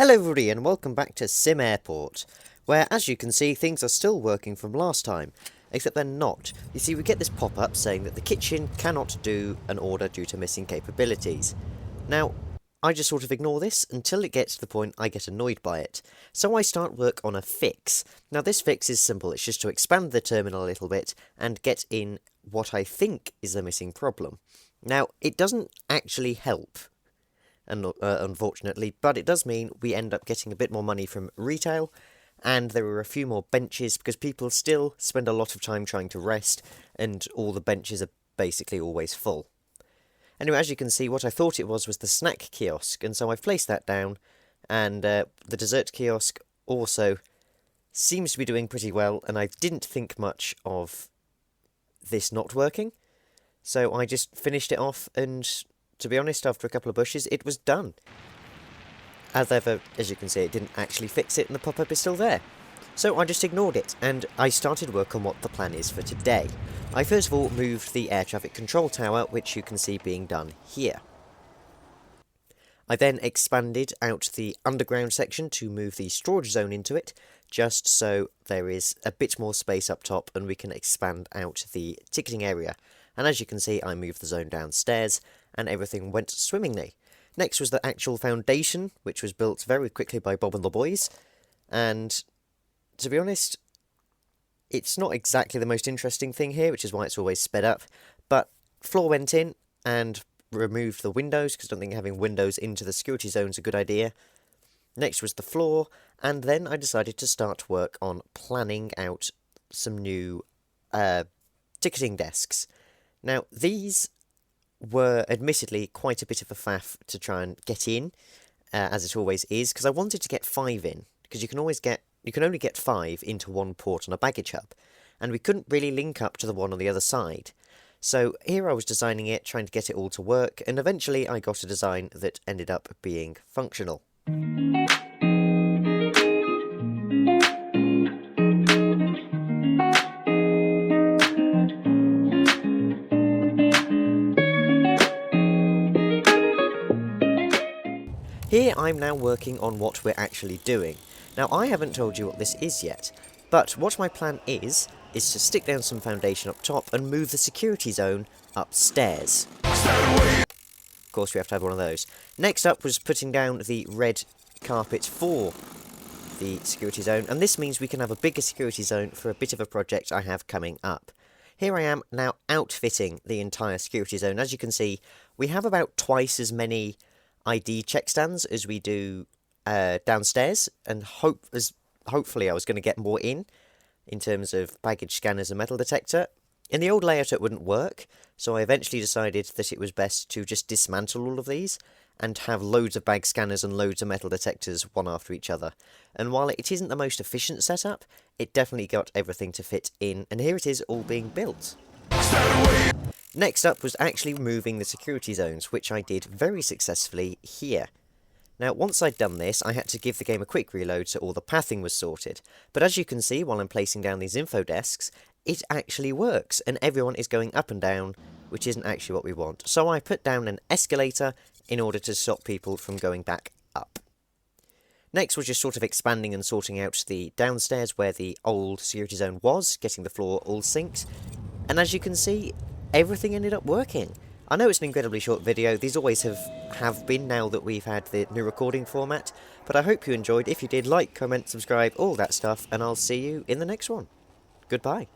Hello everybody and welcome back to SimAirport, where as you can see things are still working from last time, except they're not. You see, we get this pop-up saying that the kitchen cannot do an order due to missing capabilities. Now, I just sort of ignore this until it gets to the point I get annoyed by it. So I start work on a fix. Now this fix is simple, it's just to expand the terminal a little bit and get in what I think is the missing problem. Now, it doesn't actually help, unfortunately, but it does mean we end up getting a bit more money from retail, and there are a few more benches because people still spend a lot of time trying to rest, and all the benches are basically always full. Anyway, as you can see, what I thought it was the snack kiosk, and so I've placed that down, and the dessert kiosk also seems to be doing pretty well, and I didn't think much of this not working, so I just finished it off, and to be honest, after a couple of pushes, it was done. As you can see, it didn't actually fix it, and the pop-up is still there. So I just ignored it, and I started work on what the plan is for today. I first of all moved the air traffic control tower, which you can see being done here. I then expanded out the underground section to move the storage zone into it, just so there is a bit more space up top and we can expand out the ticketing area. And as you can see, I moved the zone downstairs, and everything went swimmingly. Next was the actual foundation, which was built very quickly by Bob and the boys, and to be honest, it's not exactly the most interesting thing here, which is why it's always sped up, but floor went in and removed the windows, because I don't think having windows into the security zone is a good idea. Next was the floor, and then I decided to start work on planning out some new ticketing desks. Now, these were admittedly quite a bit of a faff to try and get in, as it always is, because I wanted to get 5 in, because you can only get 5 into one port on a baggage hub, and we couldn't really link up to the one on the other side. So here I was designing it, trying to get it all to work, and eventually I got a design that ended up being functional. Here I'm now working on what we're actually doing. Now, I haven't told you what this is yet, but what my plan is to stick down some foundation up top and move the security zone upstairs. Of course, we have to have one of those. Next up was putting down the red carpet for the security zone, and this means we can have a bigger security zone for a bit of a project I have coming up. Here I am now outfitting the entire security zone. As you can see, we have about twice as many ID check stands as we do downstairs, and hopefully I was going to get more in terms of baggage scanners and metal detector. In the old layout it wouldn't work, so I eventually decided that it was best to just dismantle all of these and have loads of bag scanners and loads of metal detectors one after each other. And while it isn't the most efficient setup, it definitely got everything to fit in, and here it is all being built. Next up was actually removing the security zones, which I did very successfully here. Now, once I'd done this, I had to give the game a quick reload so all the pathing was sorted. But as you can see, while I'm placing down these info desks, it actually works, and everyone is going up and down, which isn't actually what we want. So I put down an escalator in order to stop people from going back up. Next was just sort of expanding and sorting out the downstairs where the old security zone was, getting the floor all synced. And as you can see, everything ended up working. I know it's an incredibly short video, these always have been now that we've had the new recording format, but I hope you enjoyed. If you did, like, comment, subscribe, all that stuff, and I'll see you in the next one. Goodbye.